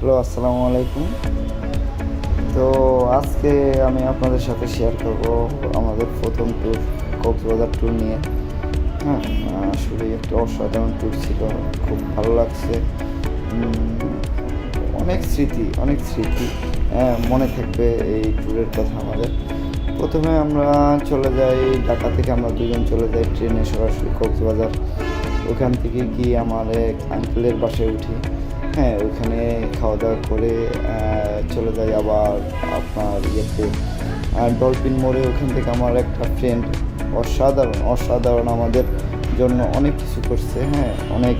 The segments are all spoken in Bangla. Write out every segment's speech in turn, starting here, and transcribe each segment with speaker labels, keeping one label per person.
Speaker 1: হ্যালো, আসসালামু আলাইকুম। তো আজকে আমি আপনাদের সাথে শেয়ার করব আমাদের প্রথম ট্যুর, কক্সবাজার ট্যুর নিয়ে। হ্যাঁ, আসলে একটা অসাধারণ ট্যুর ছিল, খুব ভালো লাগছে। অনেক স্মৃতি মনে থাকবে এই ট্যুরের কথা আমাদের। প্রথমে আমরা চলে যাই ঢাকা থেকে, আমরা দুজন চলে যাই ট্রেনে সরাসরি কক্সবাজার। ওখান থেকে গিয়ে আমার এক আঙ্কেলের বাসায় উঠি। হ্যাঁ, ওইখানে খাওয়া দাওয়া করে চলে যাই আবার আপনার ইয়েতে ডলফিন মোড়ে। ওখান থেকে আমার একটা ফ্রেন্ড অসাধারণ আমাদের জন্য অনেক কিছু করছে। হ্যাঁ, অনেক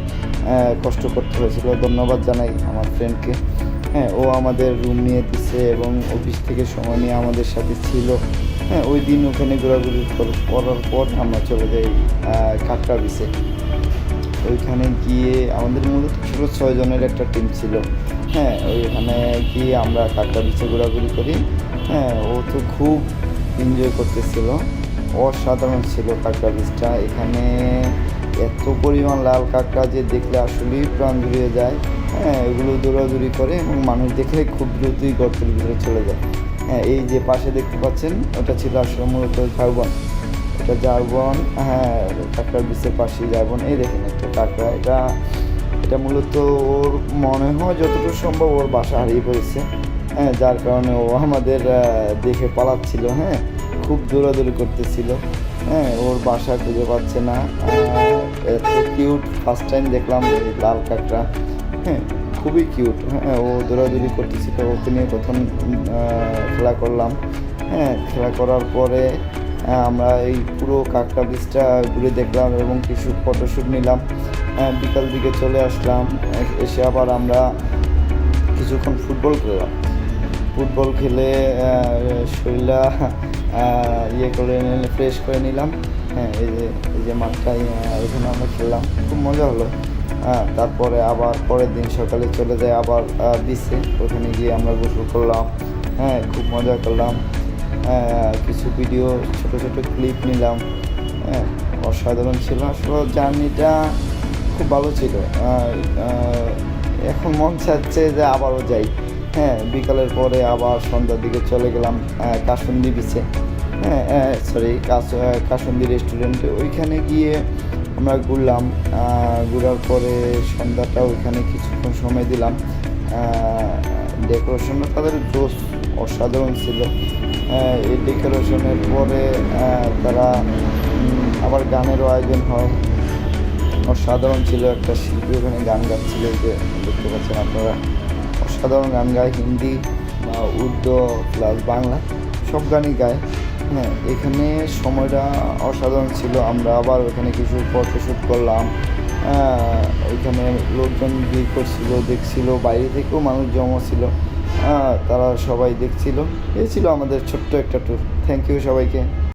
Speaker 1: কষ্ট করতে হয়েছিল, ধন্যবাদ জানাই আমার ফ্রেন্ডকে। হ্যাঁ, ও আমাদের রুম নিয়ে দিচ্ছে এবং অফিস থেকে সময় নিয়ে আমাদের সাথে ছিল। হ্যাঁ, ওই দিন ওখানে ঘোরাঘুরি করার পর আমরা চলে যাই কাঁকড়া বিচে। ওইখানে গিয়ে আমাদের মূলত ছোটো 6 জনের একটা টিম ছিল। হ্যাঁ, ওইখানে গিয়ে আমরা কাঁকড়া বিচে ঘোরাঘুরি করি। হ্যাঁ, ও তো খুব এনজয় করতেছিল, অসাধারণ ছিল কাঁকড়া বিচটা। এখানে এত পরিমাণ লাল কাঁকড়া যে দেখলে আসলেই প্রাণ জুড়িয়ে যায়। হ্যাঁ, এগুলো দৌড়াদৌড়ি করে এবং মানুষ দেখলে খুব দ্রুতই গর্তের ভিতরে চলে যায়। হ্যাঁ, এই যে পাশে দেখতে পাচ্ছেন ওটা ছিল আসলে মূলত ঝাউবন। এটা জারবন। হ্যাঁ, কাঁকড়ার বিচের পাশেই জারবন। এই দেখেন একটা কাঁকড়া, এটা মূলত ওর মনে হয় যতটুকু সম্ভব ওর বাসা হারিয়ে পড়েছে। হ্যাঁ, যার কারণে ও আমাদের দেখে পালাচ্ছিল। হ্যাঁ, খুব দৌড়াদৌড়ি করতেছিল। হ্যাঁ, ওর বাসা খুঁজে পাচ্ছে না। এত কিউট, ফার্স্ট টাইম দেখলাম এই লাল কাঁকড়া। হ্যাঁ, খুবই কিউট। হ্যাঁ, ও দৌড়াদৌড়ি করতেছিল, ওকে নিয়ে প্রথম খেলা করলাম। হ্যাঁ, খেলা করার পরে আমরা এই পুরো কাঁকড়া বিচটা ঘুরে দেখলাম এবং কিছু ফটোশ্যুট নিলাম। বিকাল দিকে চলে আসলাম। এসে আবার আমরা কিছুক্ষণ ফুটবল খেলে শরীরটা করে নিলে ফ্রেশ করে নিলাম। হ্যাঁ, এই যে মাঠটা, ওখানে আমরা খেললাম, খুব মজা হলো। তারপরে আবার পরের দিন সকালে চলে যাই আবার বিচে। ওখানে গিয়ে আমরা গোসল করলাম। হ্যাঁ, খুব মজা করলাম। কিছু ভিডিও, ছোট ক্লিপ নিলাম। হ্যাঁ, অসাধারণ ছিল আসলে, জার্নিটা খুব ভালো ছিল। এখন মন চাচ্ছে যে আবারও যাই। হ্যাঁ, বিকালের পরে আবার সন্ধ্যার দিকে চলে গেলাম কাসুন্দি বিচে। হ্যাঁ, কাসুন্দি রেস্টুরেন্টে। ওইখানে গিয়ে আমরা ঘুরলাম। ঘোরার পরে সন্ধ্যাটা ওইখানে কিছুক্ষণ সময় দিলাম। ডেকোরেশনটা তাদের জোস, অসাধারণ ছিল। এই ডেকোরেশনের পরে তারা আবার গানেরও আয়োজন হয়, অসাধারণ ছিল। একটা শিল্পী ওখানে গান গাচ্ছিল, যে দেখতে পাচ্ছেন আপনারা, অসাধারণ গান গায়, হিন্দি বা উর্দু প্লাস বাংলা সব গানই গায়। হ্যাঁ, এখানে সময়টা অসাধারণ ছিল। আমরা আবার ওখানে কিছু ফটোশ্যুট করলাম। ওইখানে লোকজন ভিড় করছিল, দেখছিল, বাইরে থেকেও মানুষ জমা ছিল। তারা সবাই দেখছিল। এই ছিল আমাদের ছোট্ট একটা ট্যুর। থ্যাংক ইউ সবাইকে।